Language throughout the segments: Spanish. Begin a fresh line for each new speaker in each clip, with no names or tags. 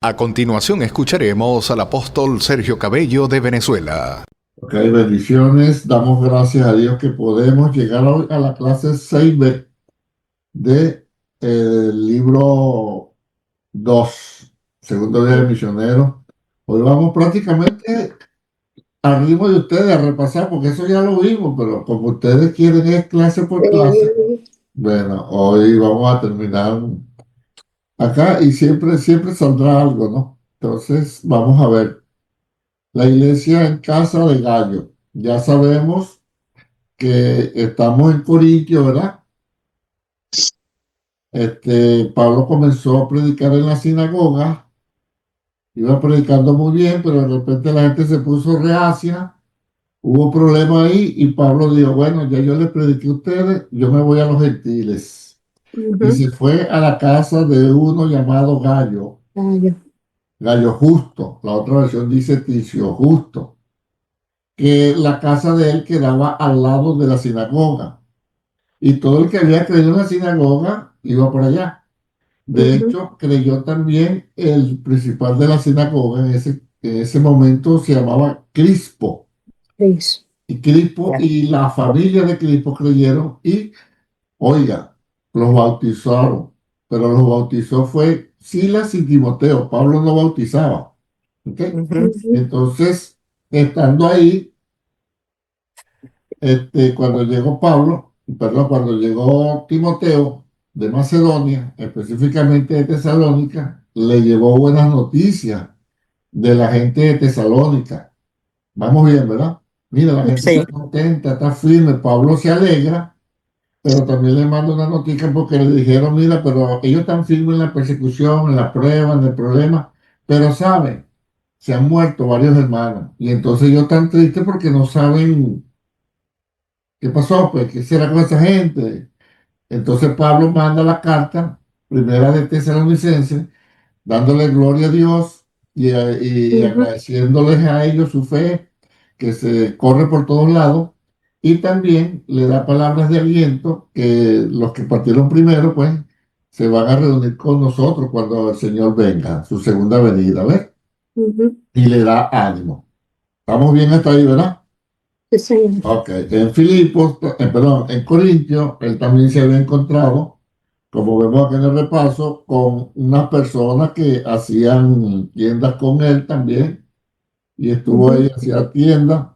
A continuación escucharemos al apóstol Sergio Cabello de Venezuela.
Ok, bendiciones. Damos gracias a Dios que podemos llegar hoy a la clase 6B de libro 2, segundo día de misionero. Hoy vamos prácticamente al ritmo de ustedes a repasar, porque eso ya lo vimos, pero como ustedes quieren es clase por clase, bueno, hoy vamos a terminar acá y siempre saldrá algo, ¿no? Entonces, vamos a ver. La iglesia en casa de Gallo. Ya sabemos que estamos en Corintio, ¿verdad? Pablo comenzó a predicar en la sinagoga, iba predicando muy bien, pero de repente la gente se puso reacia, hubo problema ahí y Pablo dijo, bueno, ya yo les prediqué a ustedes, yo me voy a los gentiles. Y se fue a la casa de uno llamado Gallo, Gallo Justo, la otra versión dice Ticio Justo, que la casa de él quedaba al lado de la sinagoga. Y todo el que había creído en la sinagoga iba por allá. De hecho, creyó también el principal de la sinagoga en ese momento se llamaba Crispo. Y Crispo y la familia de Crispo creyeron y, oiga, los bautizaron. Pero los bautizó fue Silas y Timoteo. Pablo no bautizaba. ¿Ok? Entonces, estando ahí, cuando llegó Pablo, perdón, cuando llegó Timoteo de Macedonia, específicamente de Tesalónica, le llevó buenas noticias de la gente de Tesalónica. Vamos bien, ¿verdad? Mira, la gente está contenta, está firme. Pablo se alegra, pero también le manda una noticia porque le dijeron, mira, pero ellos están firmes en la persecución, en la prueba, en el problema, pero saben, se han muerto varios hermanos. Y entonces ellos están tristes porque no saben qué pasó, pues, qué será con esa gente. Entonces Pablo manda la carta, primera de Tesalonicenses, dándole gloria a Dios y agradeciéndoles a ellos su fe, que se corre por todos lados, y también le da palabras de aliento, que los que partieron primero, pues, se van a reunir con nosotros cuando el Señor venga, su segunda venida, ¿ves? Y le da ánimo. Estamos bien hasta ahí, ¿verdad? Ok, en Filipos, perdón, en Corintios, él también se había encontrado, como vemos aquí en el repaso, con unas personas que hacían tiendas con él también, y estuvo ahí, hacía tiendas,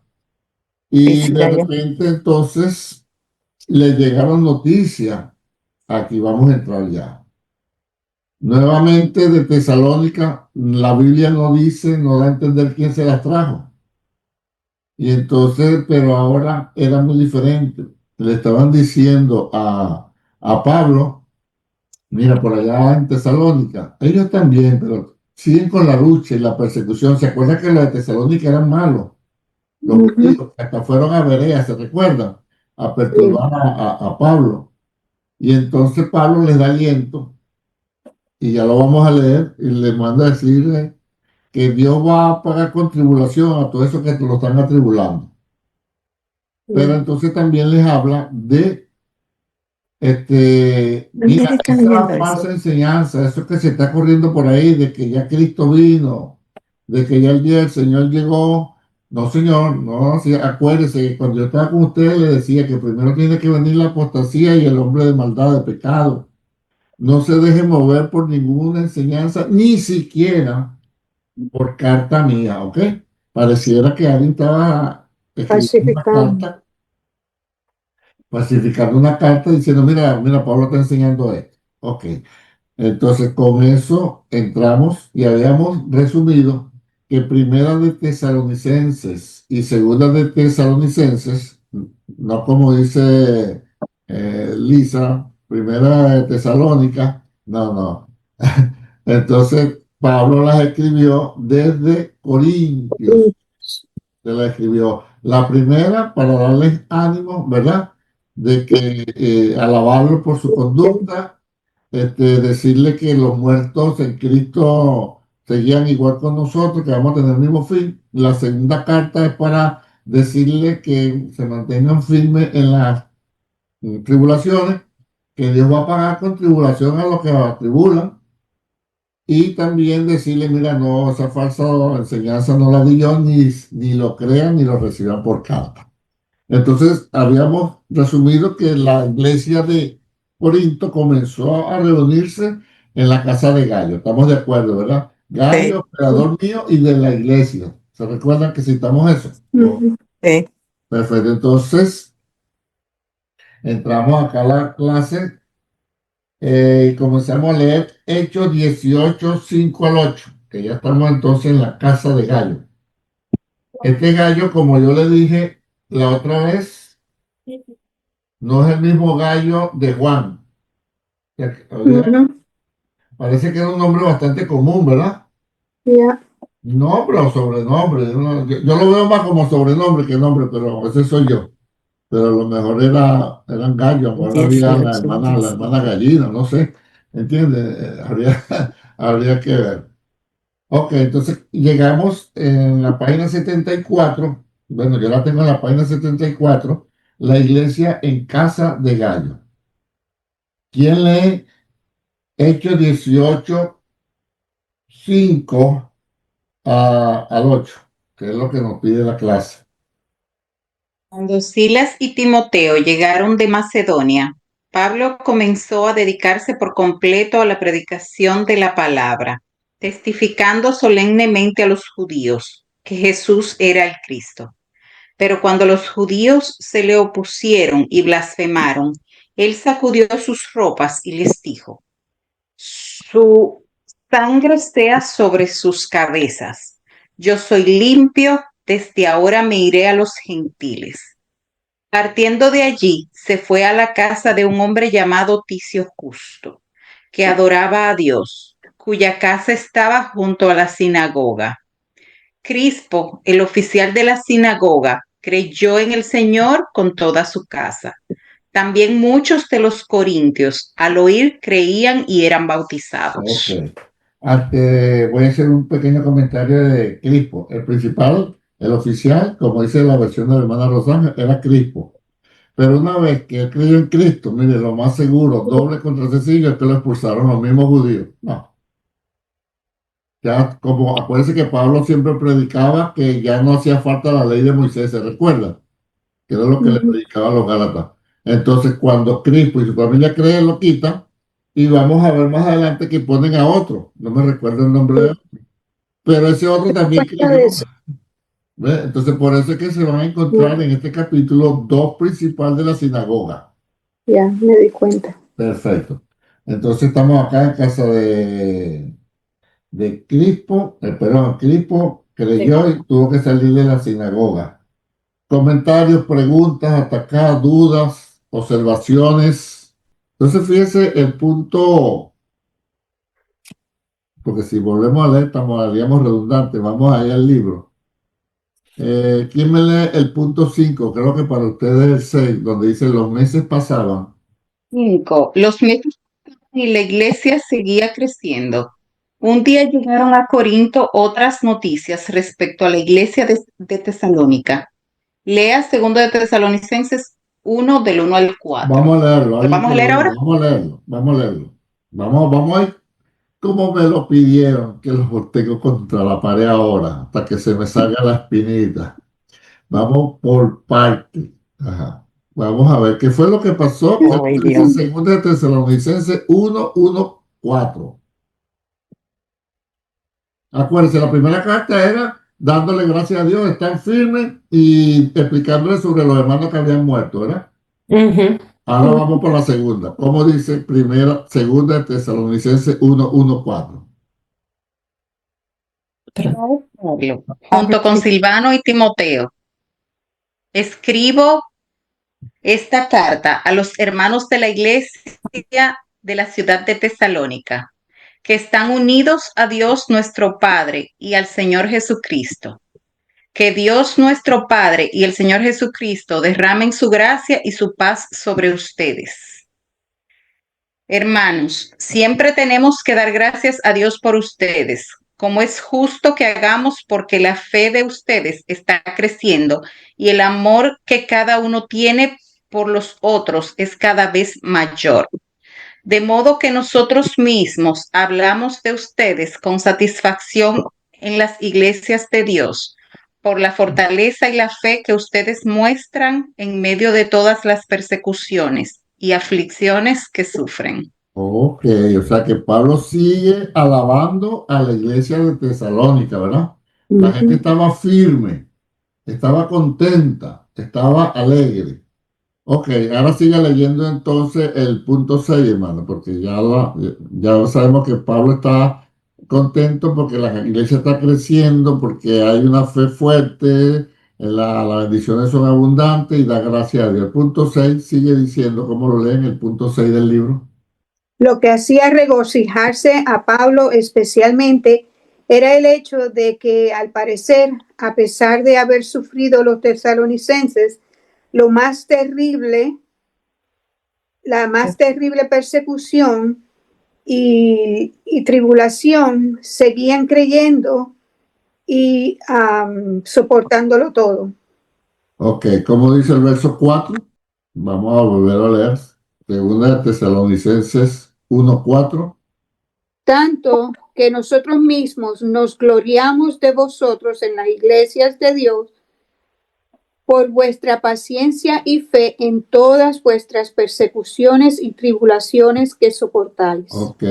y de repente entonces le llegaron noticias, aquí vamos a entrar ya. Nuevamente de Tesalónica, la Biblia no dice, no da a entender quién se las trajo. Y entonces, pero ahora era muy diferente. Le estaban diciendo a Pablo, mira, por allá en Tesalónica, ellos también, pero siguen con la lucha y la persecución. ¿Se acuerdan que los de Tesalónica eran malos? Los judíos que hasta fueron a Berea, ¿se recuerdan? A perturbar a Pablo. Y entonces Pablo les da aliento, y ya lo vamos a leer, y le manda a decirle que Dios va a pagar con tribulación a todo eso que te lo están atribulando. Pero entonces también les habla de, mira, esa falsa enseñanza, eso que se está corriendo por ahí, de que ya Cristo vino, de que ya el día del Señor llegó. No, señor, no, sí, acuérdese que cuando yo estaba con ustedes le decía que primero tiene que venir la apostasía y el hombre de maldad, de pecado. No se deje mover por ninguna enseñanza, ni siquiera por carta mía, ¿ok? Pareciera que alguien estaba escribiendo una carta, falsificando una carta diciendo, mira, mira, Pablo está enseñando esto. Ok, entonces con eso entramos y habíamos resumido que primera de Tesalonicenses y segunda de Tesalonicenses, no como dice Lisa, primera de Tesalónica, no, no. Entonces Pablo las escribió desde Corintios, se la escribió. La primera para darles ánimo, ¿verdad? De que alabarlo por su conducta, decirle que los muertos en Cristo seguían igual con nosotros, que vamos a tener el mismo fin. La segunda carta es para decirle que se mantengan firmes en las tribulaciones, que Dios va a pagar con tribulación a los que atribulan, Y también decirle, mira, no, esa falsa enseñanza no la di yo, ni lo crean ni lo reciban por carta. Entonces, habíamos resumido que la iglesia de Corinto comenzó a reunirse en la casa de Gallo. Estamos de acuerdo, ¿verdad? Gallo,
Sí,
operador mío y de la iglesia. ¿Se recuerdan que citamos eso?
sí.
Perfecto. Entonces, entramos acá a la clase y comenzamos a leer Hechos 18 5 al 8, que ya estamos entonces en la casa de Gallo. Este Gallo, como yo le dije la otra vez, no es el mismo Gallo de Juan.
Ujú.
Parece que es un nombre bastante común, ¿verdad?
Ya.
Nombre o sobrenombre. Yo lo veo más como sobrenombre que nombre, pero ese soy yo. Pero a lo mejor eran gallos, a lo mejor había
18,
la
18.
hermana gallina, no sé. ¿Entiendes? Habría que ver. Ok, entonces llegamos en la página 74. Bueno, yo la tengo en la página 74. La iglesia en casa de Gallo. ¿Quién lee Hechos 18 5 al 8, que es lo que nos pide la clase?
Cuando Silas y Timoteo llegaron de Macedonia, Pablo comenzó a dedicarse por completo a la predicación de la palabra, testificando solemnemente a los judíos que Jesús era el Cristo. Pero cuando los judíos se le opusieron y blasfemaron, él sacudió sus ropas y les dijo: Su sangre sea sobre sus cabezas. Yo soy limpio, desde ahora me iré a los gentiles. Partiendo de allí, se fue a la casa de un hombre llamado Ticio Justo, que adoraba a Dios, cuya casa estaba junto a la sinagoga. Crispo, el oficial de la sinagoga, creyó en el Señor con toda su casa. También muchos de los corintios, al oír, creían y eran
Ok.
bautizados.
Voy a hacer un pequeño comentario de Crispo. El principal, el oficial, como dice la versión de la hermana Rosana, era Crispo. Pero una vez que él creyó en Cristo, mire, lo más seguro, doble contra sencillo, es que lo expulsaron los mismos judíos. No. Ya, como acuérdense que Pablo siempre predicaba que ya no hacía falta la ley de Moisés, ¿se recuerda? Que era lo que le predicaba a los Gálatas. Entonces, cuando Crispo y su familia creen, lo quitan, y vamos a ver más adelante que ponen a otro. No me recuerdo el nombre de él, pero ese otro también
Cuenta de
creyó.
eso.
¿Ve? Entonces, por eso es que se van a encontrar en este capítulo dos principales de la sinagoga.
Ya, me di cuenta.
Perfecto. Entonces, estamos acá en casa de Crispo, perdón, Crispo creyó y tuvo que salir de la sinagoga. Comentarios, preguntas, atacar, dudas, observaciones. Entonces, fíjese el punto, porque si volvemos a leer, haríamos redundante. Vamos ahí al libro. ¿Quién me lee el punto 5? Creo que para ustedes es el 6, donde dice los meses pasaban.
5. Los meses y la iglesia seguía creciendo. Un día llegaron a Corinto otras noticias respecto a la iglesia de Tesalónica. Lea 2 de Tesalonicenses 1 del 1 al 4.
Vamos a leerlo.
¿Lo
Alguien
vamos
que
a leer
lo lea.
ahora?
Vamos a leerlo. Vamos a leerlo. Vamos a ir como me lo pidieron, que los tengo contra la pared ahora, hasta que se me salga la espinita. Vamos por parte. Ajá. Vamos a ver qué fue lo que pasó. Esto
Ay,
dice
Dios.
en 2 de Tesalonicenses 1:1-4. Acuérdense, la primera carta era dándole gracias a Dios, están firmes y explicándole sobre los hermanos que habían muerto, ¿verdad? Ahora vamos por la segunda. ¿Cómo dice segunda de Tesalonicenses 1:1-4?
Pablo, junto con Silvano y Timoteo, escribo esta carta a los hermanos de la iglesia de la ciudad de Tesalónica, que están unidos a Dios nuestro Padre y al Señor Jesucristo. Que Dios nuestro Padre y el Señor Jesucristo derramen su gracia y su paz sobre ustedes. Hermanos, siempre tenemos que dar gracias a Dios por ustedes, como es justo que hagamos, porque la fe de ustedes está creciendo y el amor que cada uno tiene por los otros es cada vez mayor. de modo que nosotros mismos hablamos de ustedes con satisfacción en las iglesias de Dios, por la fortaleza y la fe que ustedes muestran en medio de todas las persecuciones y aflicciones que sufren.
Ok, o sea que Pablo sigue alabando a la iglesia de Tesalónica, ¿verdad? La gente estaba firme, estaba contenta, estaba alegre. Ok, ahora sigue leyendo entonces el punto 6, hermano, porque ya sabemos que Pablo está contento porque la iglesia está creciendo, porque hay una fe fuerte, las bendiciones son abundantes y da gracias a Dios. El punto 6 sigue diciendo, ¿cómo lo leen el punto 6 del libro?
Lo que hacía regocijarse a Pablo especialmente era el hecho de que, al parecer, a pesar de haber sufrido los tesalonicenses, la más terrible persecución y tribulación, seguían creyendo y soportándolo todo.
Ok, ¿cómo dice el verso 4? Vamos a volver a leer. Segunda de Tesalonicenses 1:4.
Tanto que nosotros mismos nos gloriamos de vosotros en las iglesias de Dios por vuestra paciencia y fe en todas vuestras persecuciones y tribulaciones que soportáis.
Ok,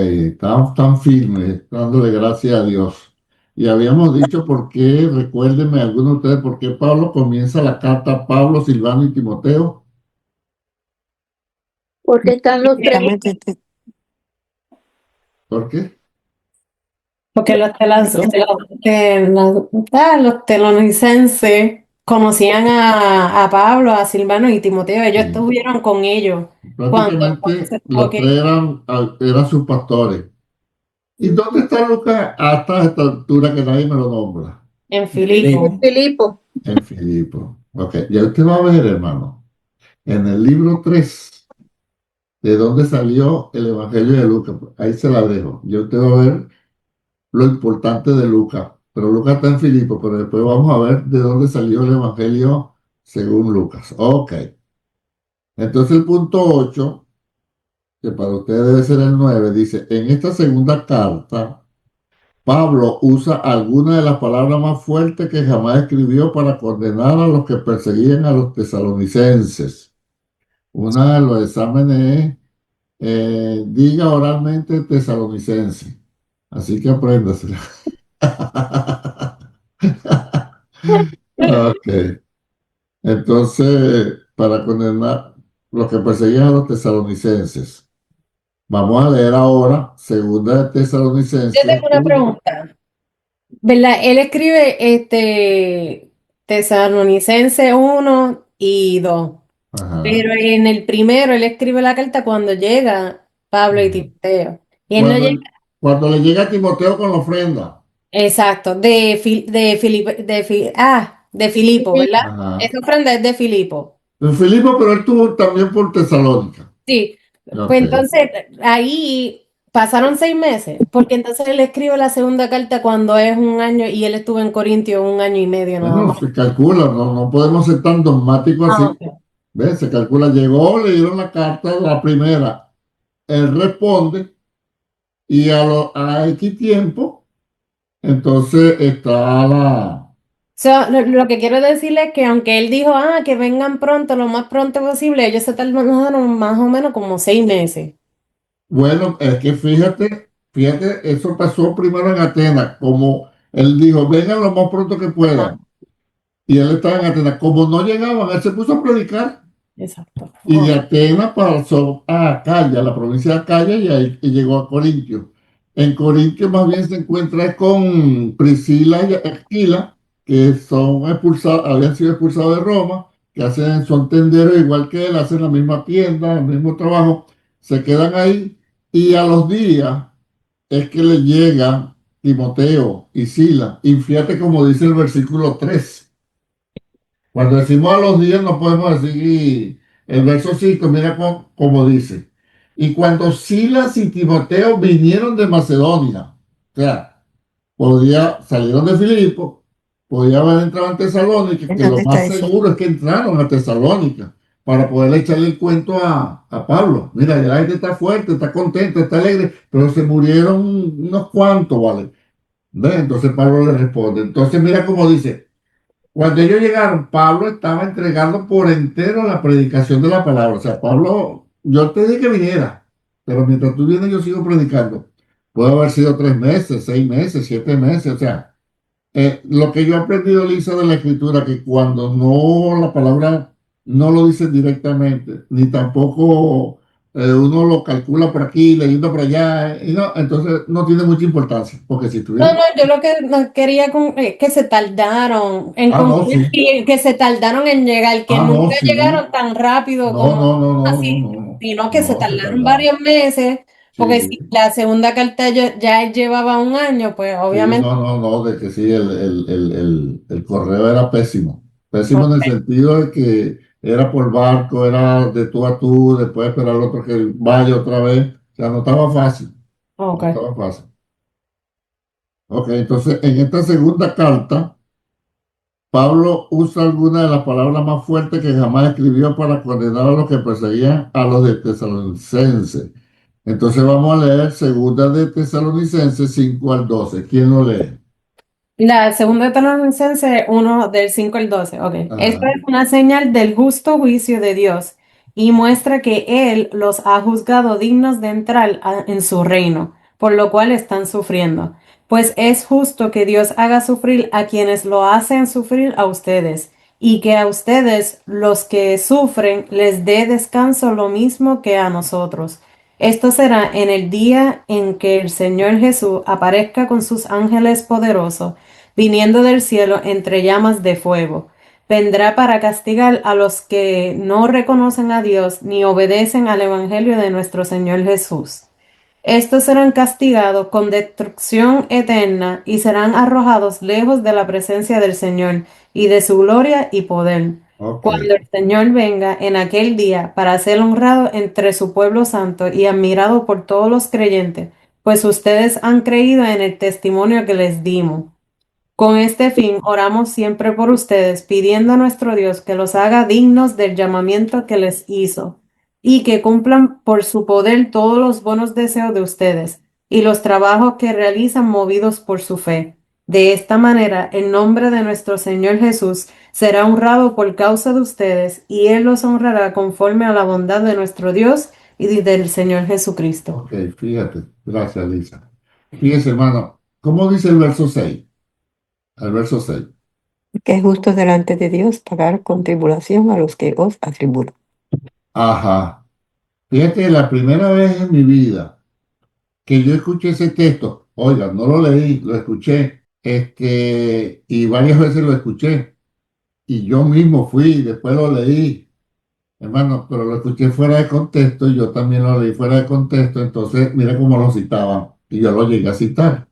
tan firmes, dándole gracias a Dios. Y habíamos dicho por qué, recuérdenme algunos de ustedes, por qué Pablo comienza la carta a Pablo, Silvano y Timoteo.
Porque están los tres.
¿Por qué?
Porque los telonicenses conocían a Pablo, a Silvano y Timoteo. Ellos
Sí.
estuvieron con ellos cuando
Prácticamente
se
los tres eran sus pastores. ¿Y dónde está Lucas hasta esta altura que nadie me lo nombra?
en Filipo.
Filipo.
En Filipo. Ok, ya usted va a ver, hermano, en el libro 3, de dónde salió el Evangelio de Lucas. Ahí se la dejo. Ya usted va a ver lo importante de Lucas. Pero Lucas está en Filipo, pero después vamos a ver de dónde salió el Evangelio según Lucas. Ok. Entonces el punto 8, que para ustedes debe ser el 9, dice, en esta segunda carta, Pablo usa algunas de las palabras más fuertes que jamás escribió para condenar a los que perseguían a los tesalonicenses. Una de los exámenes es, diga oralmente tesalonicense. Así que apréndasela. Ok. Entonces, para condenar los que perseguían a los tesalonicenses. Vamos a leer ahora Segunda de Tesalonicenses.
Yo tengo una pregunta. ¿Verdad? Él escribe Tesalonicense 1 y 2.
Ajá.
Pero en el primero él escribe la carta cuando llega Pablo y Timoteo. Y él no llega.
Cuando le llega a Timoteo con la ofrenda.
Exacto, de Filipo, ¿verdad?
Ajá.
Esa ofrenda es de Filipo.
En Filipo, pero él tuvo también por Tesalónica.
Sí,
Ok.
pues entonces ahí pasaron 6 meses, porque entonces él escribe la segunda carta cuando es 1 año y él estuvo en Corintio 1 año y medio nada
Bueno,
más.
se calcula, no podemos ser tan dogmáticos así.
Ok.
¿Ves? Se calcula, llegó, le dieron la carta, la primera. Él responde y a X tiempo, entonces está
Lo que quiero decirle es que aunque él dijo, que vengan pronto, lo más pronto posible, ellos se tardaron más o menos como 6 meses.
Bueno, es que fíjate, eso pasó primero en Atenas, como él dijo, vengan lo más pronto que puedan. Y él estaba en Atenas. Como no llegaban, él se puso a predicar.
Exacto.
Y de Atenas pasó a Acaya, la provincia de Acaya, y llegó a Corintio. En Corintio más bien se encuentra con Priscila y Aquila, que habían sido expulsados de Roma, que son tenderos igual que él, hacen la misma tienda, el mismo trabajo, se quedan ahí y a los días es que le llega Timoteo y Sila. Y fíjate como dice el versículo 3. Cuando decimos a los días no podemos decir, el verso 5, mira cómo dice. Y cuando Silas y Timoteo vinieron de Macedonia, o sea, salieron de Filipo, podía haber entrado en Tesalónica, que lo más seguro es que entraron a Tesalónica. para poder echarle el cuento a Pablo. Mira, la gente está fuerte, está contenta, está alegre, pero se murieron unos cuantos, ¿vale? ¿Ve? Entonces Pablo le responde. Entonces mira cómo dice, cuando ellos llegaron, Pablo estaba entregando por entero la predicación de la palabra. O sea, Pablo, yo te dije que viniera, pero mientras tú vienes yo sigo predicando. Puede haber sido 3 meses, 6 meses, 7 meses, o sea, lo que yo he aprendido, Lisa, de la escritura, que cuando no la palabra no lo dice directamente, ni tampoco uno lo calcula por aquí, leyendo por allá, y no, entonces no tiene mucha importancia, porque si
No,
tuviera...
no, yo lo que no quería que se tardaron en
Ah, no,
cumplir
sí.
y que se tardaron en llegar, que
Ah, no,
nunca
sí.
llegaron tan rápido
No,
como
no, no, no, no,
así,
no, no.
sino que se
No, se
tardaron
tardaron.
varios meses, porque si
Sí.
la segunda carta ya llevaba un año, pues
Sí,
obviamente.
no, no, no, de que sí, el correo era pésimo. Pésimo en el sentido de que era por barco, era de tú a tú, después esperar al otro que vaya otra vez. O sea, no estaba fácil,
Ok.
no estaba fácil. Ok, entonces en esta segunda carta, Pablo usa alguna de las palabras más fuertes que jamás escribió para condenar a los que perseguían a los de Tesalonicenses. Entonces vamos a leer segunda de Tesalonicenses 5 al 12. ¿Quién lo lee?
La segunda de Tesalonicenses 1 del 5 al 12. Ok. Esta
Ajá.
es una señal del justo juicio de Dios y muestra que Él los ha juzgado dignos de entrar en su reino, por lo cual están sufriendo. Pues es justo que Dios haga sufrir a quienes lo hacen sufrir a ustedes, y que a ustedes, los que sufren, les dé descanso lo mismo que a nosotros. Esto será en el día en que el Señor Jesús aparezca con sus ángeles poderosos viniendo del cielo entre llamas de fuego. Vendrá para castigar a los que no reconocen a Dios ni obedecen al Evangelio de nuestro Señor Jesús. Estos serán castigados con destrucción eterna y serán arrojados lejos de la presencia del Señor y de su gloria y poder.
Ok,
Cuando el Señor venga en aquel día para ser honrado entre su pueblo santo y admirado por todos los creyentes, pues ustedes han creído en el testimonio que les dimos. Con este fin, oramos siempre por ustedes, pidiendo a nuestro Dios que los haga dignos del llamamiento que les hizo y que cumplan por su poder todos los buenos deseos de ustedes y los trabajos que realizan movidos por su fe. De esta manera, el nombre de nuestro Señor Jesús será honrado por causa de ustedes y Él los honrará conforme a la bondad de nuestro Dios y del Señor Jesucristo.
ok, fíjate. Gracias, Lisa. Fíjese, hermano, ¿cómo dice el verso 6? El verso 6.
Que es justo delante de Dios pagar con tribulación a los que os atribulan.
Ajá. Fíjate, la primera vez en mi vida que yo escuché ese texto, oiga, no lo leí, lo escuché, y varias veces lo escuché, y yo mismo fui, y después lo leí, hermano, pero lo escuché fuera de contexto, y yo también lo leí fuera de contexto, entonces mira cómo lo citaban, y yo lo llegué a citar.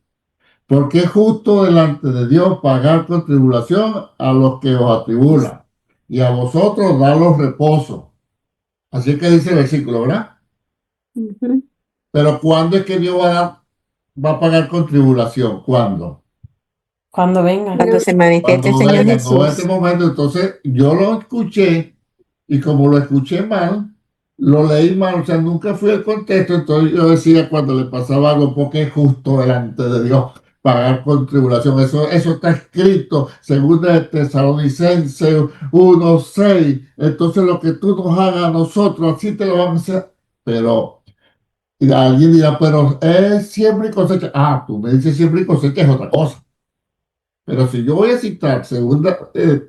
Porque es justo delante de Dios pagar con tribulación a los que os atribulan, y a vosotros daros reposo. Así que dice el versículo, ¿verdad?
Ujú.
Pero ¿cuándo es que Dios va a pagar con tribulación? ¿Cuándo?
Cuando vengan.
Cuando se manifieste el
Cuando
Señor
venga, no en este
Jesús.
momento. Entonces yo lo escuché y como lo escuché mal, lo leí mal, o sea, nunca fui al contexto. Entonces yo decía cuando le pasaba algo, porque es justo delante de Dios pagar con tribulación. Eso está escrito, según de Tesalonicenses 1:6. Entonces lo que tú nos hagas a nosotros, así te lo vamos a hacer. Pero y alguien dirá, pero es siempre y cosecha. Ah, tú me dices siempre y cosecha es otra cosa. Pero si yo voy a citar segunda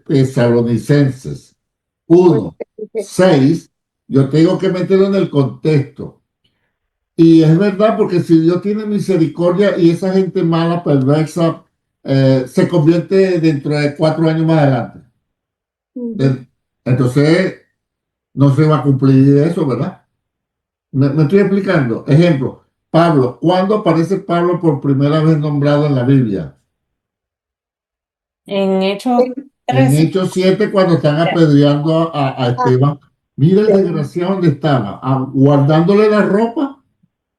Tesalonicenses 1:6, yo tengo que meterlo en el contexto. Y es verdad, porque si Dios tiene misericordia y esa gente mala, perversa, se convierte dentro de 4 años más adelante.
Ujú.
Entonces, no se va a cumplir eso, ¿verdad? Me estoy explicando. Ejemplo, Pablo. ¿Cuándo aparece Pablo por primera vez nombrado en la Biblia?
En Hechos
En
13.
Hechos 7, cuando están apedreando a Esteban. Mira el desgraciado donde estaba, guardándole la ropa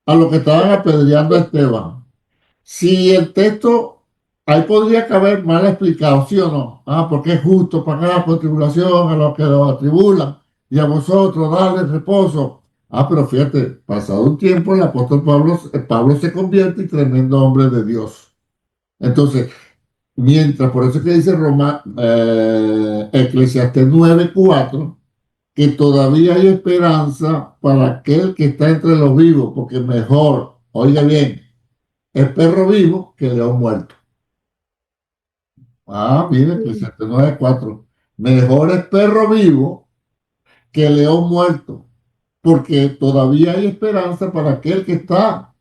a los que estaban apedreando a Esteban. Si el texto, ahí podría caber mal explicado, ¿sí o no? Ah, porque es justo pagar por tribulación a los que los atribulan. y a vosotros dale reposo. Ah, pero fíjate, pasado un tiempo, el apóstol Pablo se convierte en tremendo hombre de Dios. Entonces, mientras, por eso es que dice Eclesiastés 9:4, que todavía hay esperanza para aquel que está entre los vivos, porque mejor, oiga bien, es perro vivo que león muerto. Ah, mire, Eclesiastés 9:4. Mejor es perro vivo que león muerto, porque todavía hay esperanza para aquel que está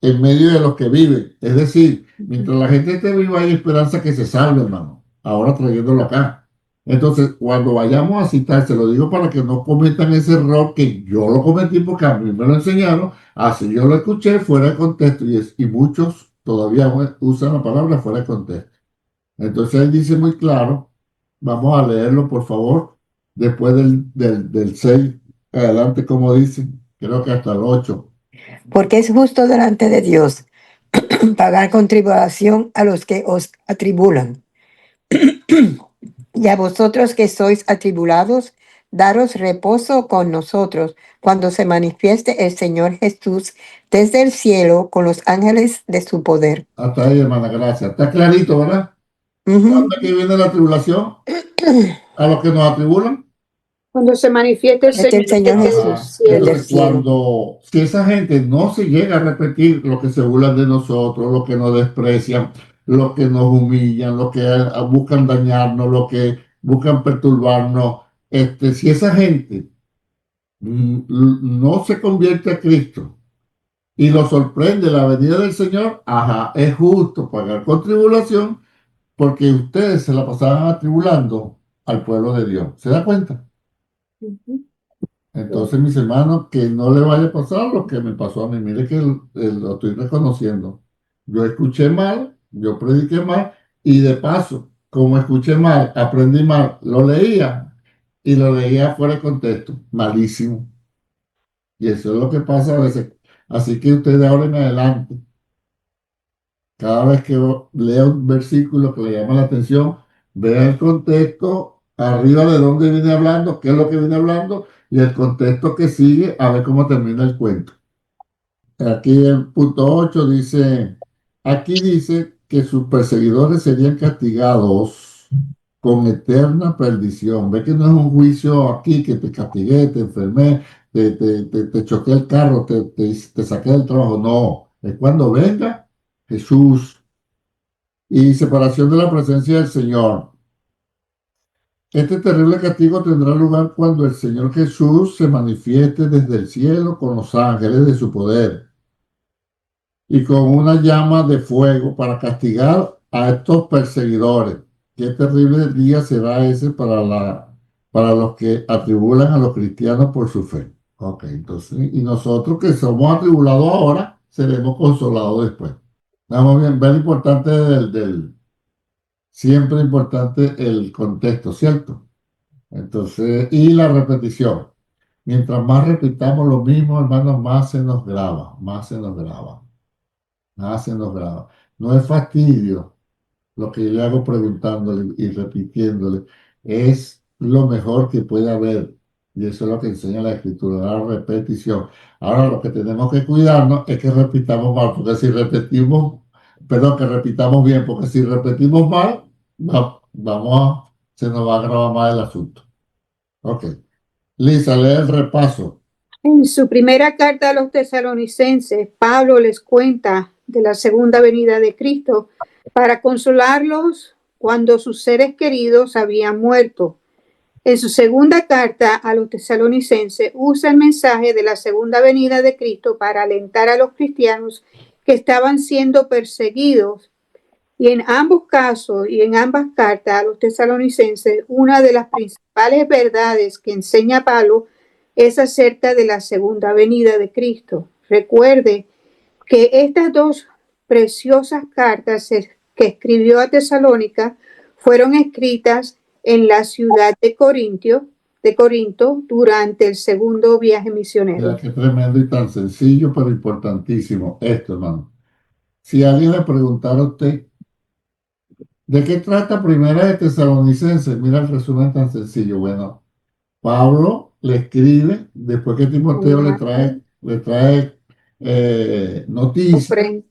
en medio de los que viven. Es decir, mientras la gente esté viva hay esperanza que se salve, hermano. Ahora trayéndolo acá. Entonces, cuando vayamos a citar, se lo digo para que no cometan ese error que yo lo cometí porque a mí me lo enseñaron, así yo lo escuché fuera de contexto y muchos todavía usan la palabra fuera de contexto. Entonces, él dice muy claro, vamos a leerlo por favor, después del 6 adelante, como dice, creo que hasta el 8.
Porque es justo delante de Dios pagar con tribulación a los que os atribulan. Y a vosotros que sois atribulados, daros reposo con nosotros cuando se manifieste el Señor Jesús desde el cielo con los ángeles de su poder.
Hasta ahí, hermana, gracias. Está clarito, ¿verdad?
Ujú.
¿Cuándo es que viene la tribulación? ¿A los que nos atribulan?
Cuando se manifieste el
Este el Señor
desde el
Jesús
cielo.
desde el
Entonces,
cielo.
si esa gente no se llega a repetir lo que se burlan de nosotros, lo que nos desprecian, lo que nos humillan, lo que buscan dañarnos, lo que buscan perturbarnos, si esa gente no se convierte a Cristo y lo sorprende la venida del Señor, ajá, es justo pagar con tribulación porque ustedes se la pasaban atribulando al pueblo de Dios. ¿Se da cuenta?
Ujú.
Entonces, mis hermanos, que no le vaya a pasar lo que me pasó a mí. Mire que lo estoy reconociendo. Yo escuché mal, yo prediqué mal y de paso, como escuché mal, aprendí mal, lo leía y lo leía fuera de contexto. Malísimo. Y eso es lo que pasa a veces. Así que usted de ahora en adelante, cada vez que lea un versículo que le llama la atención, vea el contexto, arriba de dónde viene hablando, qué es lo que viene hablando, y el contexto que sigue, a ver cómo termina el cuento. Aquí en punto 8 dice, aquí dice que sus perseguidores serían castigados con eterna perdición. Ve que no es un juicio aquí que te castigué, te enfermé, te choqué el carro, te saqué del trabajo. No, es cuando venga Jesús y separación de la presencia del Señor. Este terrible castigo tendrá lugar cuando el Señor Jesús se manifieste desde el cielo con los ángeles de su poder y con una llama de fuego para castigar a estos perseguidores. Qué terrible día será ese para los que atribulan a los cristianos por su fe. Ok, entonces, y nosotros que somos atribulados ahora, seremos consolados después. Vamos bien, ver importante siempre importante el contexto, ¿cierto? Entonces, y la repetición. Mientras más repitamos lo mismo, hermanos, más se nos graba, más se nos graba, más se nos graba. No es fastidio lo que yo le hago preguntándole y repitiéndole, es lo mejor que puede haber. Y eso es lo que enseña la escritura, la repetición. Ahora lo que tenemos que cuidarnos es que repitamos mal, porque si repetimos, perdón, que repitamos bien, porque si repetimos mal, se nos va a grabar mal el asunto. Ok. Lisa, lee el repaso.
En su primera carta a los tesalonicenses, Pablo les cuenta de la segunda venida de Cristo para consolarlos cuando sus seres queridos habían muerto. En su segunda carta a los tesalonicenses usa el mensaje de la segunda venida de Cristo para alentar a los cristianos que estaban siendo perseguidos. Y en ambos casos y en ambas cartas a los tesalonicenses, una de las principales verdades que enseña Pablo es acerca de la segunda venida de Cristo. Recuerde que estas dos preciosas cartas que escribió a Tesalónica fueron escritas en la ciudad de Corinto durante el segundo viaje misionero.
Mira qué tremendo y tan sencillo, pero importantísimo esto, hermano. Si alguien le preguntara a usted, ¿de qué trata Primera de Tesalonicenses? Mira el resumen tan sencillo. Bueno, Pablo le escribe, después que Timoteo le trae noticias
Ofrenda.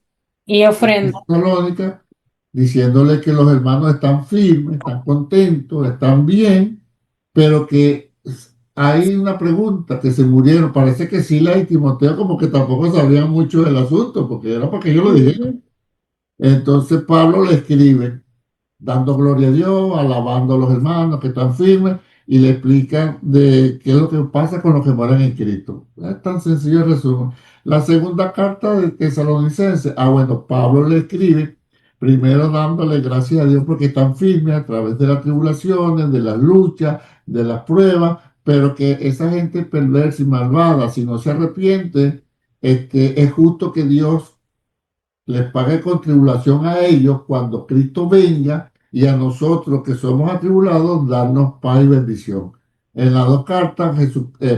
Y
de
ofrenda.
Tesalónica, diciéndole que los hermanos están firmes, están contentos, están bien, pero que hay una pregunta, que se murieron. Parece que Sila y Timoteo como que tampoco sabían mucho del asunto, porque era para que ellos lo dijeran.
Ujú.
Entonces Pablo le escribe dando gloria a Dios, alabando a los hermanos que están firmes y le explican de qué es lo que pasa con los que mueren en Cristo. Es tan sencillo el resumen. La segunda carta de Tesalonicenses, bueno, Pablo le escribe primero dándole gracias a Dios porque están firmes a través de las tribulaciones, de las luchas, de las pruebas, pero que esa gente perversa y malvada, si no se arrepiente, es justo que Dios les pague con tribulación a ellos cuando Cristo venga y a nosotros que somos atribulados darnos paz y bendición. En las dos cartas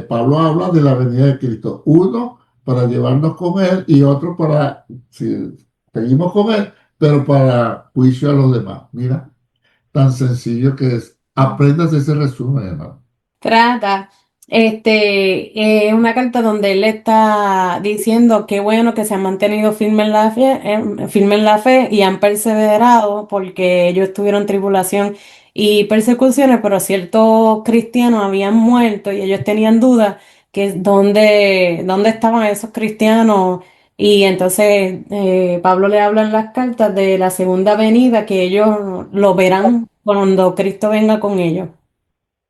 Pablo habla de la venida de Cristo. Uno para llevarnos con Él y otro para, si seguimos con Él, pero para juicio a los demás. Mira, tan sencillo que es. Aprendas ese resumen, hermano.
Trata, es una carta donde él está diciendo que bueno que se han mantenido firme en la fe y han perseverado porque ellos tuvieron tribulación y persecuciones, pero ciertos cristianos habían muerto y ellos tenían dudas que dónde estaban esos cristianos. Y entonces Pablo le habla en las cartas de la segunda venida, que ellos lo verán cuando Cristo venga con ellos.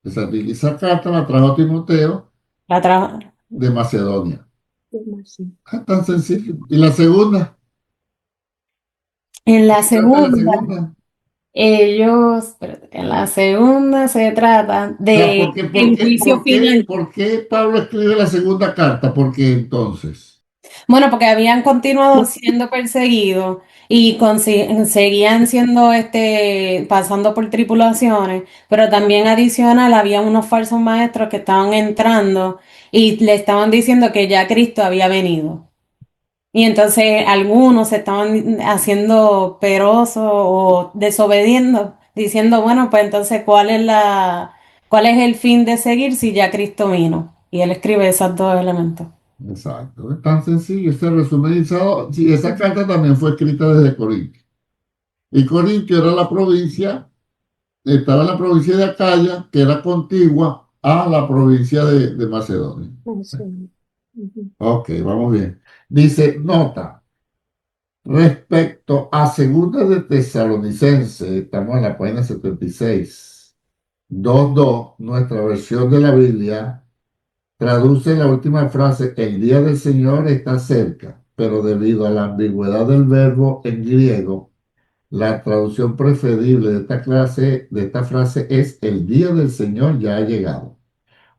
Esa carta la trajo Timoteo
La tra-
de Macedonia. Tan sencillo. Y la segunda,
En la
trata la
segunda,
segunda.
espérate, en la segunda se trata
O sea,
de el juicio final.
por qué Pablo escribe la segunda carta? Porque entonces,
Bueno, porque habían continuado siendo perseguidos y seguían siendo, pasando por tripulaciones, pero también adicional había unos falsos maestros que estaban entrando y le estaban diciendo que ya Cristo había venido. Y entonces algunos se estaban haciendo perosos o desobediendo, diciendo, bueno, pues entonces, ¿cuál es el fin de seguir si ya Cristo vino? Y él escribe esos dos elementos.
exacto, es tan sencillo, este resumenizado. Sí, esa carta también fue escrita desde Corintio. Y Corintio era la provincia, estaba en la provincia de Acaya, que era contigua a la provincia de Macedonia. Ok, vamos bien. Dice, nota, respecto a segunda de Tesalonicense, estamos en la página 76, 2.2, nuestra versión de la Biblia traduce la última frase, el día del Señor está cerca, pero debido a la ambigüedad del verbo en griego, la traducción preferible de esta frase es el día del Señor ya ha llegado.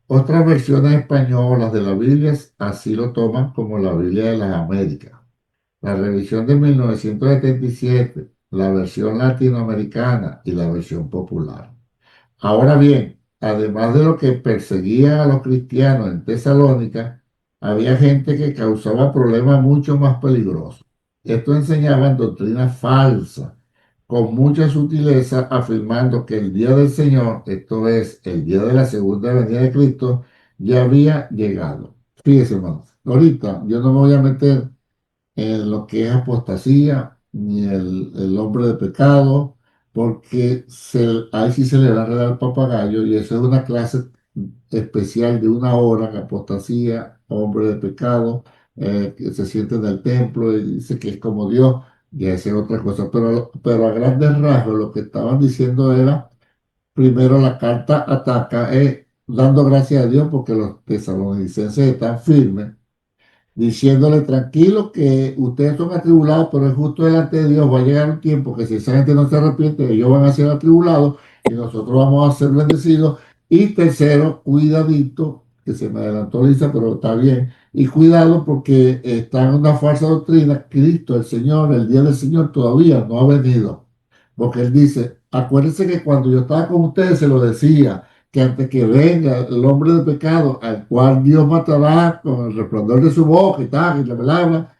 Otras versiones españolas de la Biblia así lo toman como la Biblia de las Américas. La revisión de 1977, la versión latinoamericana y la versión popular. Ahora bien, además de lo que perseguía a los cristianos en Tesalónica, había gente que causaba problemas mucho más peligrosos. Esto enseñaban doctrinas falsas, con mucha sutileza, afirmando que el día del Señor, esto es, el día de la segunda venida de Cristo, ya había llegado. Fíjense, hermanos, ahorita yo no me voy a meter en lo que es apostasía, ni el hombre de pecado, porque ahí sí se le va a enredar el papagayo y eso es una clase especial de una hora en apostasía, hombre de pecado, que se siente en el templo y dice que es como Dios, y esa es otra cosa. Pero a grandes rasgos lo que estaban diciendo era, primero la carta ataca, dando gracias a Dios porque los tesalonicenses están firmes diciéndole tranquilo que ustedes son atribulados, pero es justo delante de Dios. Va a llegar un tiempo que si esa gente no se arrepiente, ellos van a ser atribulados y nosotros vamos a ser bendecidos. Y tercero, cuidadito, que se me adelantó Lisa, pero está bien. Y cuidado porque está en una falsa doctrina. Cristo, el Señor, el día del Señor todavía no ha venido. Porque Él dice, acuérdense que cuando yo estaba con ustedes se lo decía que antes que venga el hombre de pecado, al cual Dios matará con el resplandor de su boca y tal, y la palabra,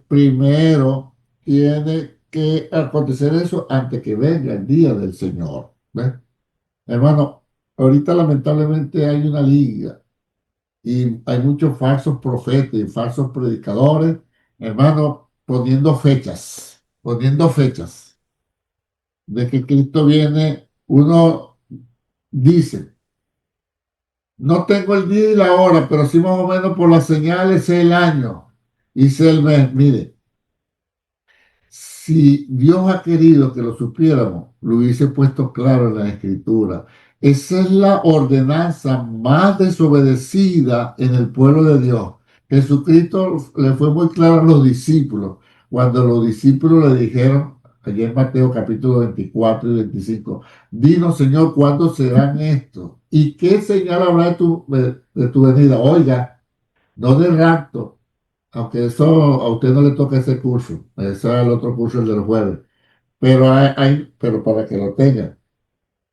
primero tiene que acontecer eso antes que venga el día del Señor. ¿Ves? Hermano, ahorita lamentablemente hay una liga y hay muchos falsos profetas y falsos predicadores, hermano, poniendo fechas de que Cristo viene. Uno dice, no tengo el día y la hora, pero sí más o menos por las señales sé el año y sé el mes. Mire, si Dios ha querido que lo supiéramos, lo hubiese puesto claro en la Escritura. Esa es la ordenanza más desobedecida en el pueblo de Dios. Jesucristo le fue muy claro a los discípulos cuando los discípulos le dijeron, allí en Mateo capítulo 24 y 25, dinos Señor, ¿cuándo serán estos? ¿Y qué señal habrá de tu venida? Oiga, no de rapto, aunque eso a usted no le toca ese curso, ese es el otro curso, el del jueves, pero pero para que lo tenga.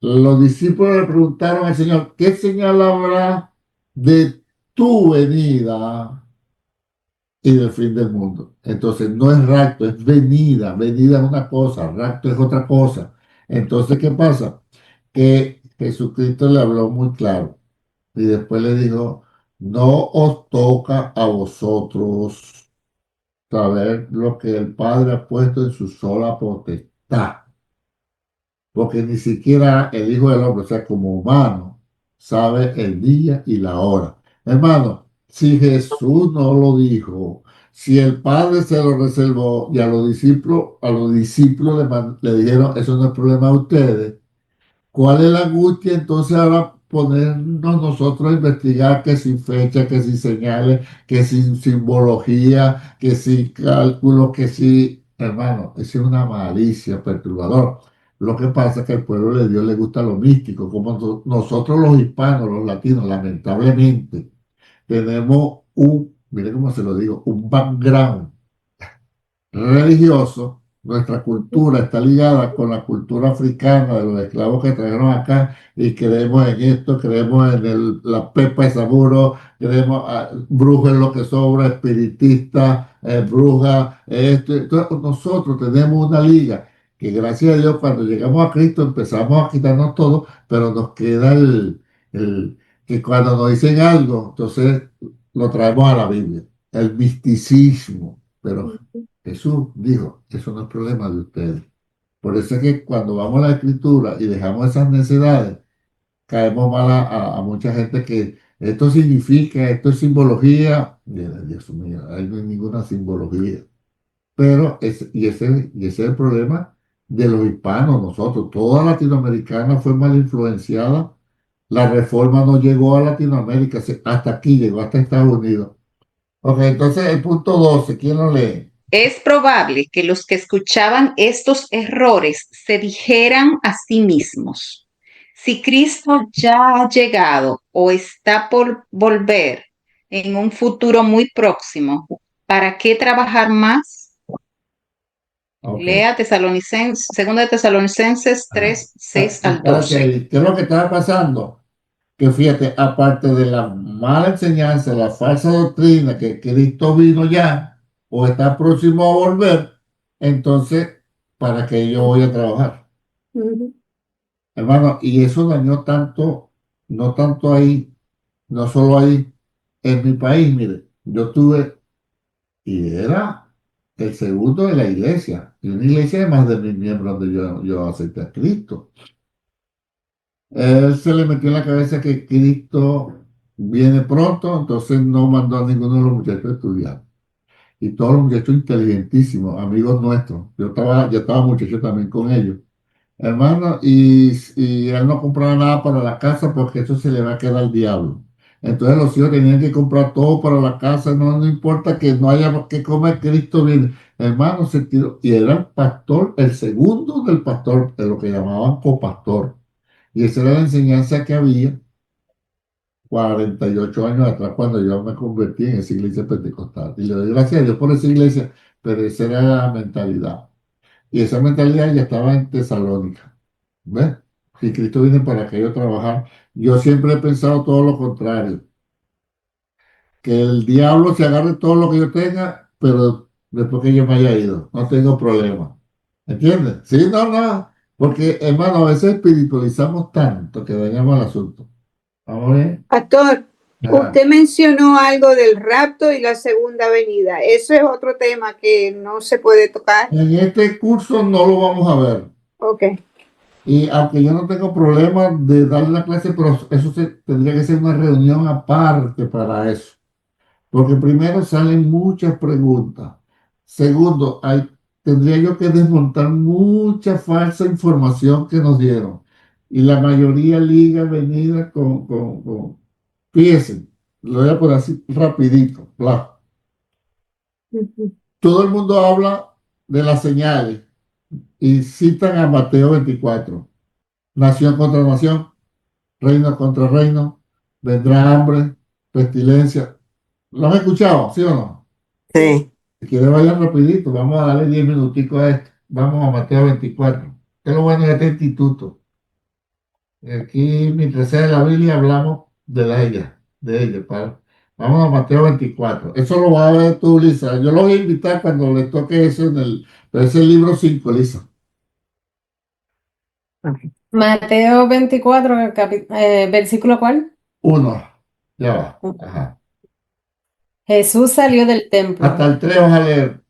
Los discípulos le preguntaron al Señor, ¿qué señal habrá de tu venida y del fin del mundo? Entonces no es rapto, es venida. Venida es una cosa, rapto es otra cosa. Entonces, ¿qué pasa? Que Jesucristo le habló muy claro y después le dijo, no os toca a vosotros saber lo que el Padre ha puesto en su sola potestad, porque ni siquiera el Hijo del Hombre, o sea, como humano, sabe el día y la hora. Hermano, si Jesús no lo dijo, si el Padre se lo reservó y a los discípulos le dijeron, eso no es problema de ustedes. ¿Cuál es la angustia entonces ahora ponernos nosotros a investigar que sin fecha, que sin señales, que sin simbología, que sin cálculos, que sin... Hermano, es una malicia perturbador. Lo que pasa es que al pueblo de Dios le gusta lo místico, como nosotros los hispanos, los latinos, lamentablemente, tenemos mire cómo se lo digo, un background religioso. Nuestra cultura está ligada con la cultura africana de los esclavos que trajeron acá y creemos en esto, creemos en la pepa de saburo, creemos brujo es lo que sobra, espiritista, bruja, esto. Entonces nosotros tenemos una liga que gracias a Dios cuando llegamos a Cristo empezamos a quitarnos todo, pero nos queda el que cuando nos dicen algo, entonces lo traemos a la Biblia, el misticismo, pero Jesús dijo, eso no es problema de ustedes. Por eso es que cuando vamos a la escritura y dejamos esas necesidades, caemos mal a mucha gente que esto significa, esto es simbología. Mira, Dios mío, ahí no hay ninguna simbología. Pero ese es el problema de los hispanos, nosotros. Toda Latinoamericana fue mal influenciada. La reforma no llegó a Latinoamérica, hasta aquí llegó, hasta Estados Unidos. Ok, entonces el punto 12, ¿quién lo lee?
Es probable que los que escuchaban estos errores se dijeran a sí mismos, si Cristo ya ha llegado o está por volver en un futuro muy próximo, ¿para qué trabajar más?
Ok.
Lea Segunda de Tesalonicenses 3, 6 al
Espérate
12.
ahí. ¿Qué es lo que estaba pasando? Que fíjate, aparte de la mala enseñanza, la falsa doctrina que Cristo vino ya o está próximo a volver, entonces, ¿para qué yo voy a trabajar?
Ujú.
Hermano, y eso dañó tanto, no tanto ahí, no solo ahí, en mi país, mire, yo tuve, y era el segundo de la iglesia, y una iglesia de más de 1.000 miembros donde yo acepté a Cristo. Él se le metió en la cabeza que Cristo viene pronto, entonces no mandó a ninguno de los muchachos a estudiar. Y todos los muchachos inteligentísimos, amigos nuestros. Yo estaba muchacho también con ellos. Hermano, y él no compraba nada para la casa porque eso se le va a quedar al diablo. Entonces los hijos tenían que comprar todo para la casa, no importa que no haya que comer, Cristo viene. Hermano, se tiró. Y era el pastor, el segundo del pastor, de lo que llamaban copastor. Y esa era la enseñanza que había 48 años atrás cuando yo me convertí en esa iglesia pentecostal. Y le doy gracias a Dios por esa iglesia, pero esa era la mentalidad. Y esa mentalidad ya estaba en Tesalónica. ¿Ves? Si Cristo viene para que yo trabajar, yo siempre he pensado todo lo contrario, que el diablo se agarre todo lo que yo tenga, pero después que yo me haya ido, no tengo problema. ¿Entiendes? Sí, no, no. Porque, hermano, a veces espiritualizamos tanto que dañamos el asunto. ¿Vamos bien?
Pastor,
Ajá.
usted mencionó algo del rapto y la segunda venida. Eso es otro tema que no se puede tocar.
En este curso no lo vamos a ver.
Ok.
Y aunque yo no tengo problema de darle la clase, pero tendría que ser una reunión aparte para eso. Porque primero salen muchas preguntas. Segundo, tendría yo que desmontar mucha falsa información que nos dieron. Y la mayoría liga venida fíjense, lo voy a poner así rapidito. Bla. Todo el mundo habla de las señales y citan a Mateo 24. Nación contra nación, reino contra reino, vendrá hambre, pestilencia. ¿Lo has escuchado, sí o no?
Sí.
Si quieres, vayan rapidito, vamos a darle 10 minuticos a esto. Vamos a Mateo 24. ¿Qué es lo bueno de este instituto? Aquí, mientras sea de la Biblia, hablamos de ella, para. Vamos a Mateo 24. Eso lo va a ver tú, Lisa. Yo lo voy a invitar cuando le toque eso pero ese libro 5, Lisa.
Mateo 24, versículo ¿cuál?
1. Ya va. Ajá.
Jesús salió del templo.
Hasta el 3 vas a leer.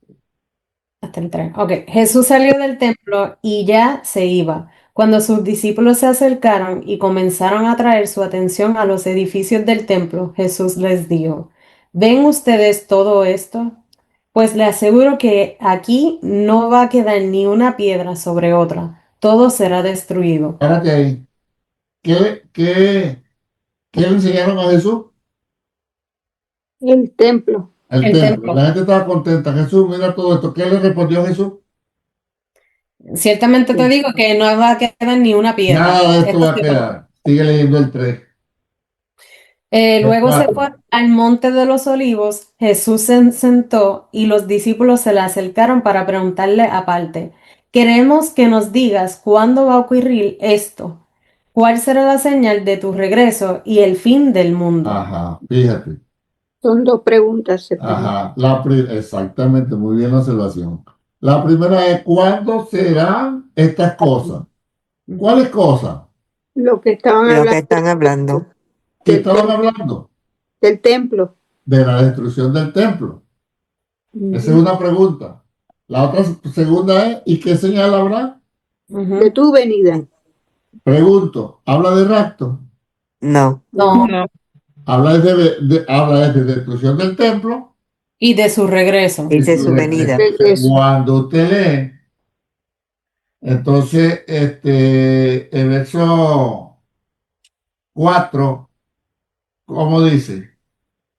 Hasta el 3. Ok. Jesús salió del templo y ya se iba. Cuando sus discípulos se acercaron y comenzaron a traer su atención a los edificios del templo, Jesús les dijo, ¿ven ustedes todo esto? Pues le aseguro que aquí no va a quedar ni una piedra sobre otra. Todo será destruido.
Párate ahí. ¿Qué le enseñaron a Jesús?
El templo.
El
El
templo.
templo.
La gente estaba contenta. Jesús, mira todo esto. ¿Qué le respondió Jesús?
Ciertamente te digo que no va a quedar ni una piedra.
Nada de esto
Esto
va a
sí va.
quedar. Sigue leyendo el 3.
Luego se fue al monte de los olivos, Jesús se sentó y los discípulos se le acercaron para preguntarle aparte, queremos que nos digas cuándo va a ocurrir esto, cuál será la señal de tu regreso y el fin del mundo.
Ajá, fíjate.
Son dos preguntas.
Ajá, exactamente, muy bien la observación. La primera es, ¿cuándo serán estas cosas? ¿Cuáles cosas?
Lo que estaban
Lo que
hablando
están hablando.
¿Qué
del,
estaban hablando?
del templo.
De la destrucción del templo. Esa es una pregunta. La otra segunda es, ¿y qué señal habrá?
De tu venida.
Pregunto, ¿habla de rapto?
No.
No,
Habla de destrucción del templo
y de su regreso.
Y de
y
su venida.
Regreso.
Cuando usted lee, entonces, el verso 4, ¿cómo dice?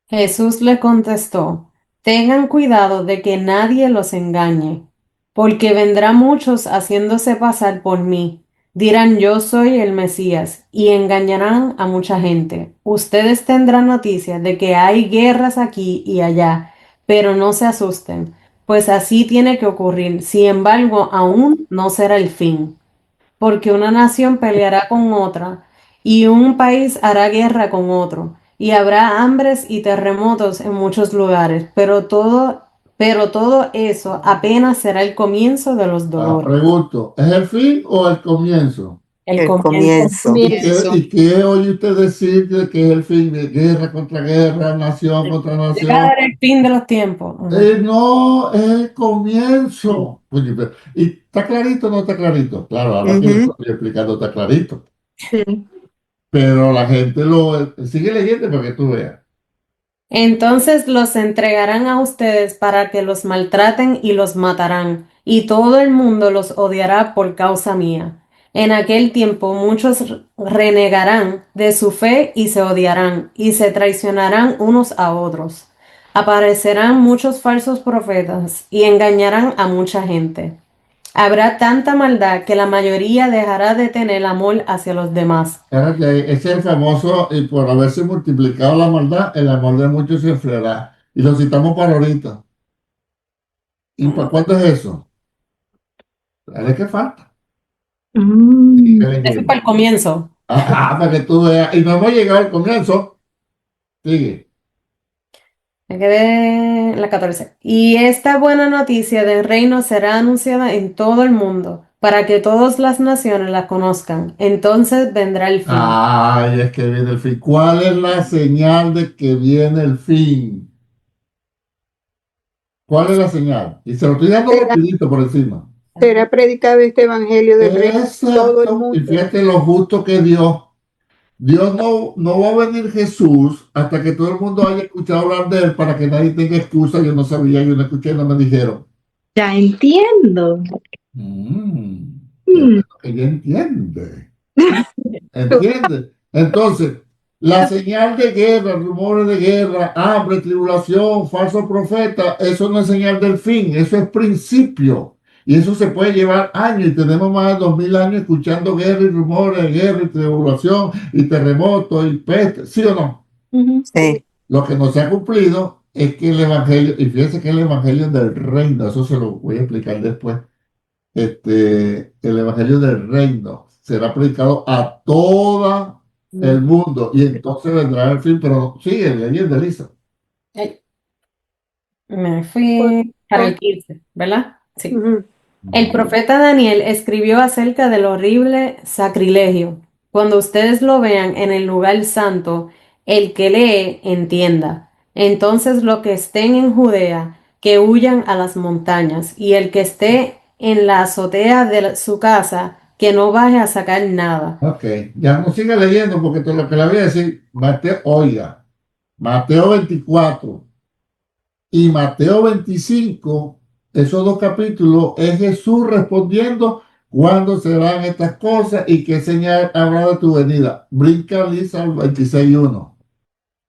Jesús le contestó, tengan cuidado de que nadie los engañe, porque vendrán muchos haciéndose pasar por mí. Dirán yo soy el Mesías y engañarán a mucha gente. Ustedes tendrán noticias de que hay guerras aquí y allá, pero no se asusten, pues así tiene que ocurrir. Sin embargo, aún no será el fin, porque una nación peleará con otra y un país hará guerra con otro, y habrá hambres y terremotos en muchos lugares, pero todo eso apenas será el comienzo de los dolores.
Pregunto, ¿es el fin o el comienzo?
El
El
comienzo.
comienzo.
¿Y qué oye usted decir de que es el fin de guerra contra guerra, nación contra
Llega a
nación?
dar el fin de los tiempos.
No, es el comienzo. Oye, ¿y está clarito o no está clarito? Claro, ahora que lo
Ujú.
estoy explicando está clarito.
Sí.
Pero la gente sigue leyendo para que tú veas.
Entonces los entregarán a ustedes para que los maltraten y los matarán, y todo el mundo los odiará por causa mía. En aquel tiempo muchos renegarán de su fe y se odiarán, y se traicionarán unos a otros. Aparecerán muchos falsos profetas y engañarán a mucha gente. Habrá tanta maldad que la mayoría dejará de tener amor hacia los demás.
Espérate, ese es el famoso, y por haberse multiplicado la maldad, el amor de muchos se enfriará. Y lo citamos para ahorita. ¿Y para cuándo es eso? ¿Sabes qué falta? Sigue
Eso es
leyendo.
para el comienzo.
Ajá, para que tú veas. Y no hemos llegado al comienzo. Sigue.
Me quedé en la 14. Y esta buena noticia del reino será anunciada en todo el mundo para que todas las naciones la conozcan. Entonces vendrá el fin.
Ay, es que viene el fin. ¿Cuál es la señal de que viene el fin? ¿Cuál es la señal? Y se lo estoy dando rapidito por encima.
Será predicado este evangelio del reino a todo el
Exacto. Y
mundo.
fíjate lo justo que Dios. Dios no va a venir Jesús hasta que todo el mundo haya escuchado hablar de él para que nadie tenga excusa. Yo no sabía, yo no escuché, no me dijeron.
Ya entiendo.
Qué bueno que ella entiende. ¿Entiende? Entonces, la señal de guerra, rumores de guerra, hambre, tribulación, falso profeta, eso no es señal del fin, eso es principio. Y eso se puede llevar años, y tenemos más de 2000 años escuchando guerra y rumores de guerra y tribulación y terremotos y peste, ¿sí o no?
Sí.
Lo que no se ha cumplido es que el evangelio, y fíjense que el evangelio del reino, eso se lo voy a explicar después, el evangelio del reino será predicado a todo el mundo y entonces vendrá el fin, pero sigue leyendo, Elisa.
Me fui para el 15, ¿verdad? Sí.
Ujú.
El profeta Daniel escribió acerca del horrible sacrilegio. Cuando ustedes lo vean en el lugar santo, el que lee entienda. Entonces los que estén en Judea, que huyan a las montañas, y el que esté en la azotea de su casa, que no baje a sacar nada.
Ok, ya no sigue leyendo porque todo lo que le voy a decir, Mateo, oiga, Mateo 24 y Mateo 25, esos dos capítulos, es Jesús respondiendo cuándo serán estas cosas y qué señal habrá de tu venida. Brinca, Lisa, al 26:1.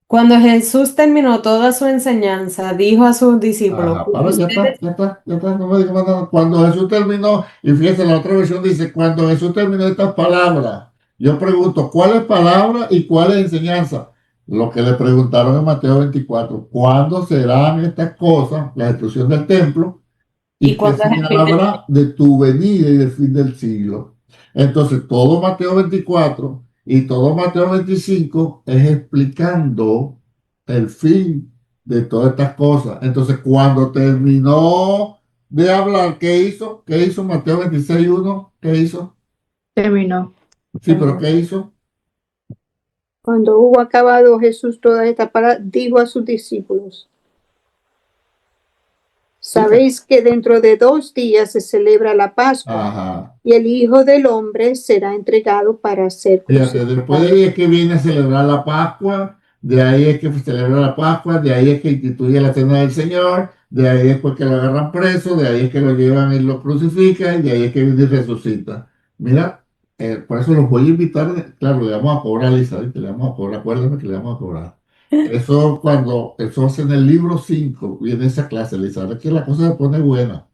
Cuando Jesús terminó toda su enseñanza, dijo a sus discípulos,
Ajá, para, ya está, no me digas más nada. Cuando Jesús terminó, y fíjese, la otra versión dice, cuando Jesús terminó estas palabras, yo pregunto, ¿cuál es palabra y cuál es enseñanza? Lo que le preguntaron en Mateo 24, ¿cuándo serán estas cosas, la destrucción del templo,
¿Y
y qué
cuándo es el
señal
fin del
habrá de tu venida y del fin del siglo? Entonces, todo Mateo 24 y todo Mateo 25 es explicando el fin de todas estas cosas. Entonces, cuando terminó de hablar, ¿qué hizo? ¿Qué hizo Mateo 26:1? ¿Qué hizo?
Terminó.
Sí, pero ¿qué hizo?
Cuando hubo acabado Jesús toda esta palabra, dijo a sus discípulos, sabéis que dentro de 2 días se celebra la Pascua
Ajá.
y el Hijo del Hombre será entregado para ser
Fíjate, después de ahí es que viene a celebrar la Pascua, de ahí es que celebra la Pascua, de ahí es que instituye la cena del Señor, de ahí es porque lo agarran preso, de ahí es que lo llevan y lo crucifican, y de ahí es que viene y resucita. Mira, por eso los voy a invitar, claro, le vamos a cobrar, Lisa, ¿viste? Le vamos a cobrar, acuérdame que le vamos a cobrar. Eso cuando, eso es en el libro 5, viene esa clase, Lisa, es que la cosa se pone buena.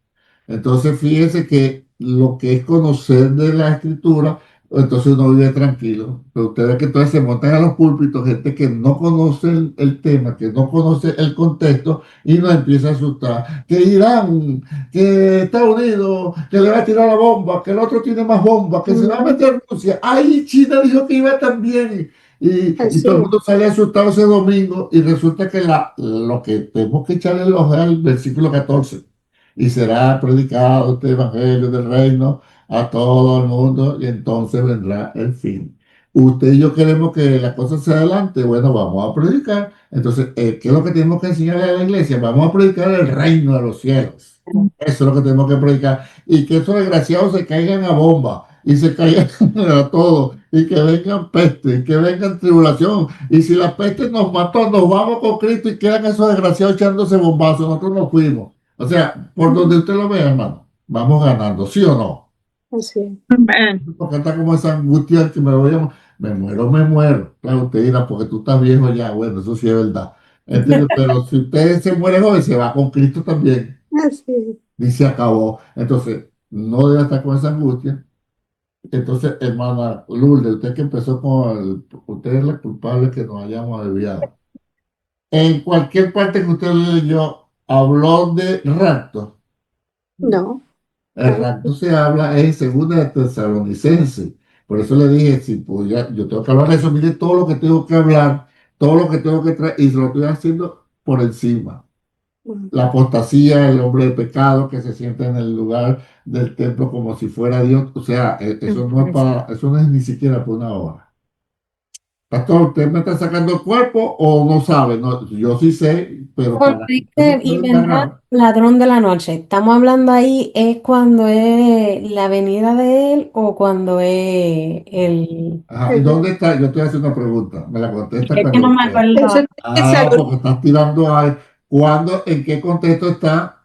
Entonces, fíjese que lo que es conocer de la escritura, entonces uno vive tranquilo. Pero ustedes que entonces se montan a los púlpitos, gente que no conoce el tema, que no conoce el contexto, y nos empieza a asustar. Que Irán, que Estados Unidos, que le va a tirar la bomba, que el otro tiene más bombas, que se va a meter Rusia. Ay, China dijo que iba también. Y todo el mundo sale asustado ese domingo, y resulta que lo que tenemos que echarle el ojo es al versículo 14. Y será predicado este evangelio del reino a todo el mundo y entonces vendrá el fin. Usted y yo queremos que la cosa se adelante, bueno, vamos a predicar. Entonces, ¿qué es lo que tenemos que enseñarle a la iglesia? Vamos a predicar el reino de los cielos. Eso es lo que tenemos que predicar. Y que esos desgraciados se caigan a bomba y se caigan a todo, y que vengan peste, y que vengan tribulación. Y si la peste nos mató, nos vamos con Cristo y quedan esos desgraciados echándose bombazos. Nosotros nos fuimos. O sea, por donde usted lo vea, hermano, vamos ganando, ¿sí o no?
Así.
Porque está como esa angustia que me voy a... Me muero, me muero. Claro, usted dirá, porque tú estás viejo ya. Bueno, eso sí es verdad. ¿Entiende? Pero si usted se muere joven, se va con Cristo también.
Así.
Y se acabó. Entonces, no debe estar con esa angustia. Entonces, hermana Lourdes, usted que empezó con usted es la culpable que nos hayamos desviado. En cualquier parte que usted leyó, habló de rapto.
No.
El rapto se habla en segunda de Tesalonicenses. Por eso le dije, si pudiera, yo tengo que hablar de eso, mire todo lo que tengo que hablar, todo lo que tengo que traer, y se lo estoy haciendo por encima. La apostasía, el hombre de pecado que se sienta en el lugar del templo como si fuera Dios. O sea, eso no es eso no es ni siquiera por una hora. Pastor, ¿usted me está sacando el cuerpo o no sabe? No, yo sí sé, pero
Cuando
para que usted
dice,
me
y
pueda
vendrá
indagar.
el ladrón de la noche, ¿estamos hablando ahí es cuando es la venida de él o cuando es el...
Ajá, ¿y dónde está? Yo te voy a hacer una pregunta. Me la contesta
Es que no
cuando
me
usted.
Eso
acuerdo.
es
Porque estás tirando ahí. ¿Cuándo, en qué contexto está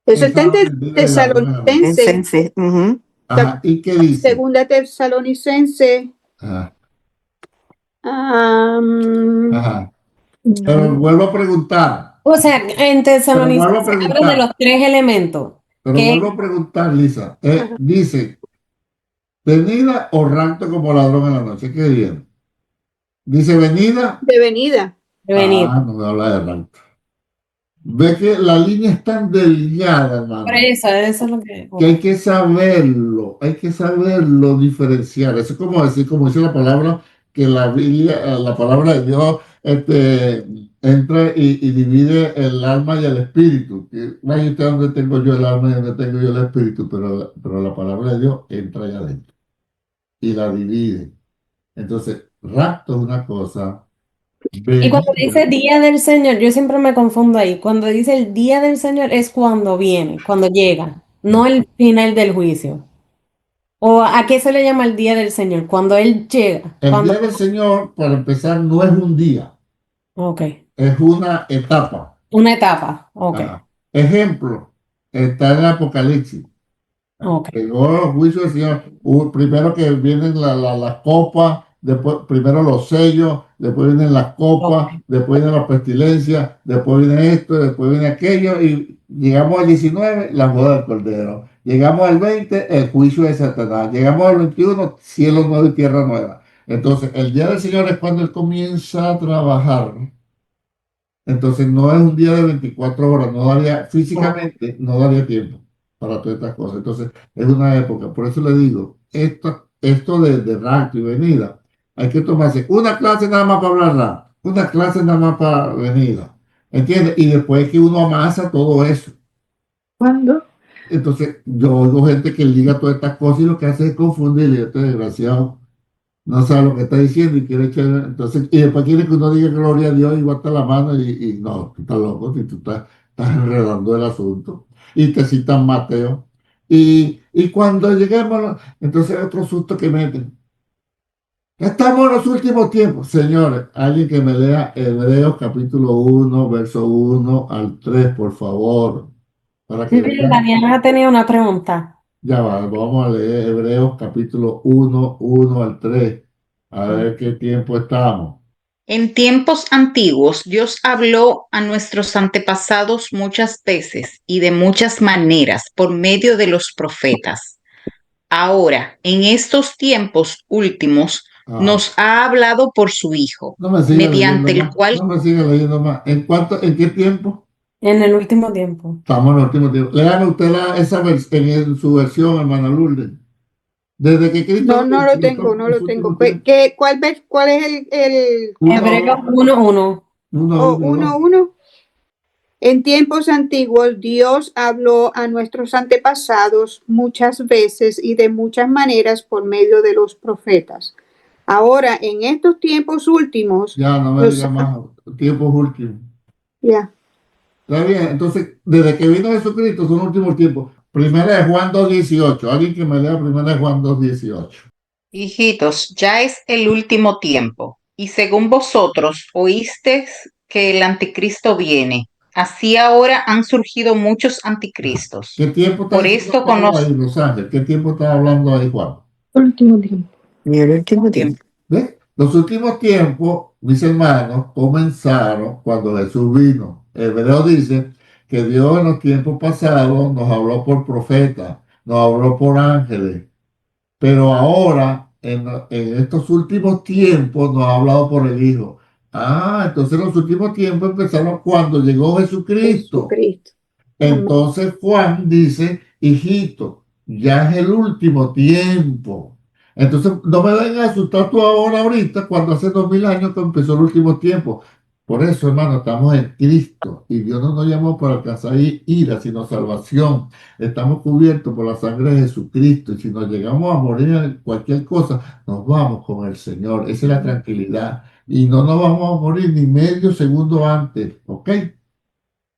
eso está en
esa vendida del ladrón de la noche?
Tesalonicense,
Entonces, ujú.
Ajá, ¿y qué dice?
segunda Tesalonicense,
Ajá,
am,
ajá. Pero vuelvo a preguntar,
O sea, en
pero vuelvo a
Tesalonicenses habla de los
preguntar,
tres elementos,
pero
que
vuelvo a preguntar, Lisa.
ajá,
Dice, ¿venida o rapto como ladrón en la noche? ¿Qué bien? Dice venida.
de venida.
es venir.
No me habla de rapto. Ve que la línea es tan delgada,
Por
hermano,
eso es lo que...
que hay que saberlo diferenciar. Eso es como decir, como dice la palabra, que la Biblia, la palabra de Dios, entra y divide el alma y el espíritu. Vaya usted donde tengo yo el alma y donde tengo yo el espíritu, pero la palabra de Dios entra allá adentro y la divide. Entonces, rapto es una cosa,
Y cuando
venida.
dice día del Señor, yo siempre me confundo ahí. Cuando dice el día del Señor es cuando viene, cuando llega, no el final del juicio. ¿O a qué se le llama el día del Señor? Cuando Él llega.
El
Cuando...
día del Señor, para empezar, no es un día,
Ok.
es una etapa.
Una etapa. Ok.
Ajá. Ejemplo, está en el Apocalipsis.
Ok.
Llegó los juicios del Señor. Primero que vienen las copas, después, primero los sellos, después vienen las copas,
Ok.
después viene la pestilencia, después viene esto, después viene aquello, y llegamos al 19, la boda del Cordero. Llegamos al 20, el juicio de Satanás. Llegamos al 21, cielo nuevo y tierra nueva. Entonces, el día del Señor es cuando Él comienza a trabajar. Entonces no es un día de 24 horas, no daría, físicamente no daría tiempo para todas estas cosas. Entonces es una época, por eso le digo, esto de rapto y venida, hay que tomarse una clase nada más para hablar rapto, una clase nada más para venida, ¿entiendes? Y después que uno amasa todo eso.
¿Cuándo?
Entonces yo oigo gente que liga todas estas cosas y lo que hace es confundir, y este desgraciado no sabe lo que está diciendo y quiere echar, entonces, y después quiere que uno diga gloria a Dios y bota la mano y no, tú estás loco, si tú estás enredando el asunto. Y te citan Mateo. Y cuando lleguemos, entonces otro susto que meten. Estamos en los últimos tiempos, señores. Alguien que me lea Hebreos capítulo 1, verso 1 al 3, por favor, para que
Mira,
vean.
Daniela tenía una pregunta.
Ya va, vamos a leer Hebreos capítulo 1, 1 al 3. A ver qué tiempo estamos.
En tiempos antiguos, Dios habló a nuestros antepasados muchas veces y de muchas maneras por medio de los profetas. Ahora, en estos tiempos últimos,
Ah,
nos ha hablado por su Hijo,
no me siga leyendo
mediante el
más,
cual...
no me siga leyendo más. ¿En qué tiempo?
En el último tiempo.
Estamos en el último tiempo. Léame usted en su versión, hermana Lourdes. Desde que
No,
Cristo
no lo
resucitó
tengo, no
en los
lo tengo.
últimos tiempos.
¿Cuál es el
Hebreos 1:1.
Uno,
o
uno, dos.
uno? En tiempos antiguos, Dios habló a nuestros antepasados muchas veces y de muchas maneras por medio de los profetas. Ahora, en estos tiempos últimos,
Ya, no me diga más. Tiempos últimos.
ya,
Está bien, entonces, desde que vino Jesucristo son últimos tiempos. Primera de Juan 2:18. Alguien que me lea Primera de Juan 2:18.
Hijitos, ya es el último tiempo, y según vosotros oísteis que el anticristo viene, así ahora han surgido muchos anticristos.
¿Qué tiempo está
Por
diciendo
esto
Pablo ahí,
conozco
Rosángel? ¿Qué tiempo está hablando ahí, Juan?
Último tiempo.
Y el último tiempo.
¿Ve? Los últimos tiempos, mis hermanos, comenzaron cuando Jesús vino. Hebreo dice que Dios en los tiempos pasados nos habló por profetas, nos habló por ángeles, pero ahora, en estos últimos tiempos, nos ha hablado por el Hijo. Entonces los últimos tiempos empezaron cuando llegó Jesucristo.
Jesucristo.
Entonces Juan dice, hijito, ya es el último tiempo. Entonces no me vengas a asustar tú ahora, ahorita, cuando hace 2000 años que empezó el último tiempo. Por eso, hermano, estamos en Cristo y Dios no nos llamó para alcanzar ira, sino salvación. Estamos cubiertos por la sangre de Jesucristo y si nos llegamos a morir en cualquier cosa, nos vamos con el Señor. Esa es la tranquilidad. Y no nos vamos a morir ni medio segundo antes, ¿ok?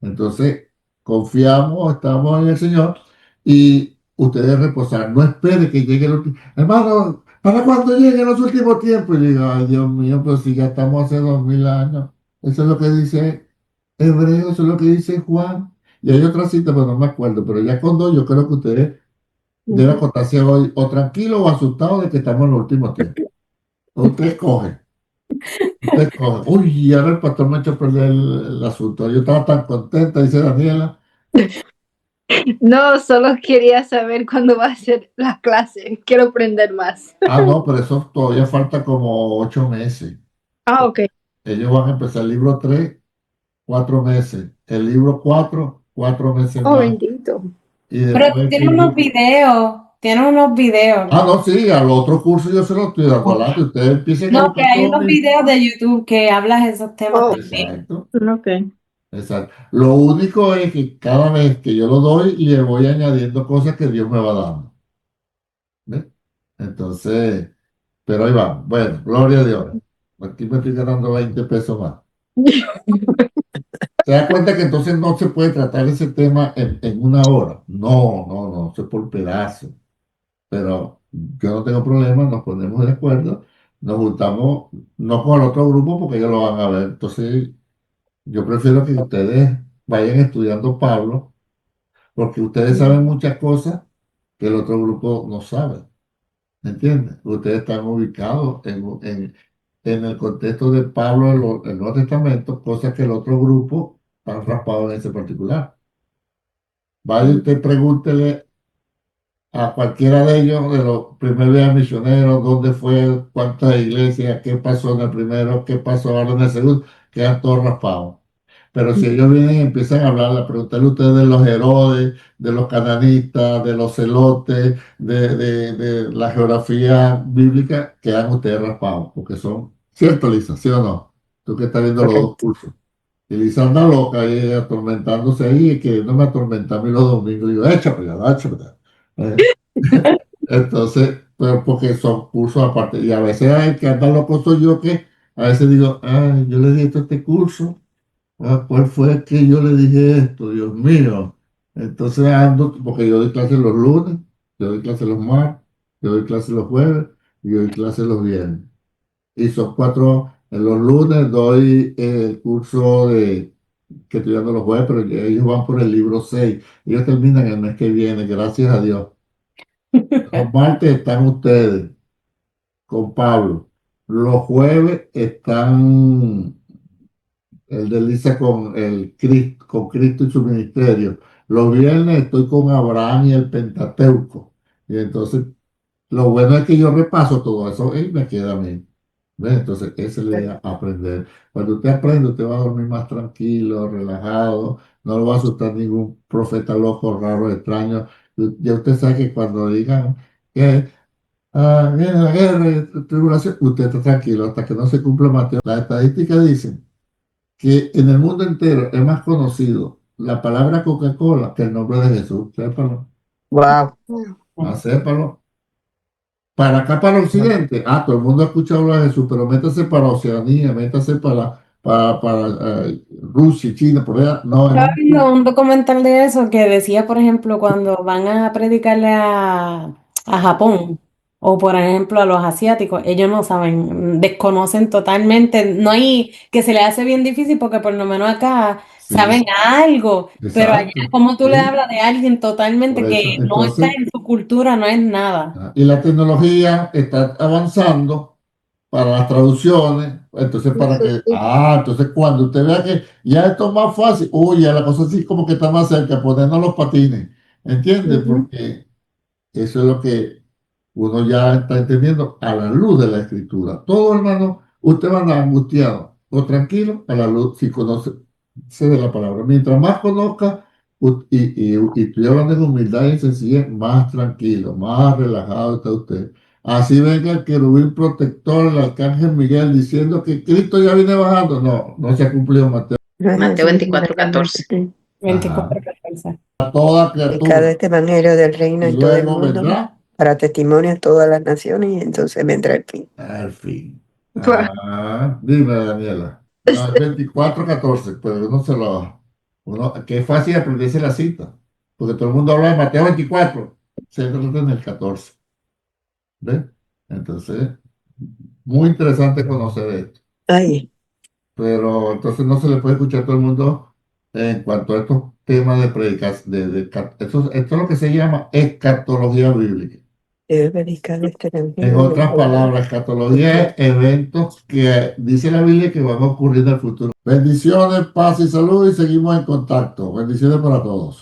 Entonces, confiamos, estamos en el Señor y ustedes reposar. No espere que llegue el último. Hermano, ¿para cuándo lleguen los últimos tiempos? Y digo, ay, Dios mío, pero si ya estamos hace 2000 años. Eso es lo que dice Hebreo, eso es lo que dice Juan. Y hay otra cita, pero no me acuerdo. Pero ya con dos, yo creo que ustedes deben acostarse hoy o tranquilos o asustados de que estamos en los últimos tiempos. Usted escoge. Usted escoge. Uy, y ahora el pastor me ha hecho perder el asunto. Yo estaba tan contenta, dice Daniela.
No, solo quería saber cuándo va a ser la clase. Quiero aprender más.
Ah, no, pero eso todavía falta como 8 meses.
Ah, ok.
Ellos van a empezar el libro 3, 4 meses. El libro 4, 4 meses
Oh,
más.
bendito.
Y
Pero
después
tiene unos videos, tiene unos videos.
Ah, no, sí, al otro curso yo se lo estoy dando adelante. Ustedes empiecen a
No, que
buscar
hay
todo
unos videos de YouTube que hablas de esos temas
Oh,
también.
Exacto,
Ok.
exacto. Lo único es que cada vez que yo lo doy, le voy añadiendo cosas que Dios me va dando. ¿Ves? Entonces, pero ahí va. Bueno, gloria a Dios. Aquí me estoy ganando 20 pesos más. ¿Se da cuenta que entonces no se puede tratar ese tema en una hora? No, no, no, eso es por pedazos. Pero yo no tengo problema, nos ponemos de acuerdo, nos juntamos, no con el otro grupo porque ellos lo van a ver. Entonces, yo prefiero que ustedes vayan estudiando Pablo, porque ustedes saben muchas cosas que el otro grupo no sabe. ¿Me entiendes? Ustedes están ubicados en el contexto de Pablo, el Nuevo Testamento, cosas que el otro grupo está raspado en ese particular. Vaya, usted pregúntele a cualquiera de ellos, de los primeros días misioneros, dónde fue, cuántas iglesias, qué pasó en el primero, qué pasó ahora en el segundo, quedan todos raspados. Pero si ellos vienen y empiezan a hablar, a preguntarle a ustedes de los Herodes, de los cananistas, de los celotes, de la geografía bíblica, quedan ustedes raspados, porque son, ¿cierto, Lisa? ¿Sí o no? Tú que estás viendo los dos cursos. Y Lisa anda loca ahí atormentándose ahí y queriéndome atormentar a mí los domingos. Y digo, échame ya, échame ya. Entonces, pero porque son cursos aparte. Y a veces el que anda loco soy yo que a veces digo, ay, yo le di esto a este curso. Ah, ¿cuál fue que yo le dije esto? Dios mío. Entonces ando, porque yo doy clases los lunes, yo doy clases los martes, yo doy clases los jueves y yo doy clases los viernes. Y son 4, en los lunes doy el curso que estoy dando los jueves, pero ellos van por el libro 6. Ellos terminan el mes que viene, gracias a Dios. Los martes están ustedes con Pablo. Los jueves están el de Lisa con Cristo y su ministerio. Los viernes estoy con Abraham y el Pentateuco. Y entonces, lo bueno es que yo repaso todo eso y me queda a mí. ¿Ves? Entonces, esa es la idea, aprender. Cuando usted aprende, usted va a dormir más tranquilo, relajado, no lo va a asustar ningún profeta loco, raro, extraño. Ya usted sabe que cuando digan que viene la guerra y tribulación, usted está tranquilo hasta que no se cumpla Mateo. Las estadísticas dicen que en el mundo entero es más conocido la palabra Coca-Cola que el nombre de Jesús. Sépalo,
Wow.
sépalo. Para acá, para Occidente, todo el mundo ha escuchado hablar de Jesús, pero métase para Oceanía, métase para Rusia, China, por allá. No,
Estaba viendo un documental de eso que decía, por ejemplo, cuando van a predicarle a Japón o, por ejemplo, a los asiáticos, ellos no saben, desconocen totalmente, no hay, que se les hace bien difícil porque por lo menos acá
sí,
saben algo, pero allá,
exacto.
como tú le
Sí,
hablas de alguien totalmente
por
que
eso.
no está
Entonces,
en su cultura, no es nada.
y la tecnología está avanzando para las traducciones, entonces para que, entonces cuando usted vea que ya esto es más fácil, uy, ya la cosa así como que está más cerca, ponernos los patines, ¿entiendes? Porque eso es lo que uno ya está entendiendo a la luz de la escritura. Todo, hermano, usted va a andar angustiado o tranquilo a la luz si conoce de la palabra. Mientras más conozca, y estoy hablando de humildad y sencillez, más tranquilo, más relajado está usted. Así venga el querubín protector, el arcángel Miguel, diciendo que Cristo ya viene bajando. No, no se ha cumplido Mateo.
Mateo 24:14.
24:14.
A toda
Predicado
criatura.
este evangelio del reino
Y
en todo el
luego
mundo
vendrá
para testimonio en todas las naciones y entonces vendrá el fin.
el fin.
Claro.
Dime, Daniela. No, es 24:14, pero uno se lo. Que es fácil aprenderse la cita. Porque todo el mundo habla de Mateo 24. Se trata en el 14. ¿Ves? Entonces, muy interesante conocer esto.
Ay,
Pero entonces no se le puede escuchar a todo el mundo en cuanto a estos temas de predicación. Esto es lo que se llama escatología bíblica.
debe predicado este
En
evangelio.
otras palabras, escatología es eventos que dice la Biblia que van a ocurrir en el futuro. Bendiciones, paz y salud y seguimos en contacto. Bendiciones para todos.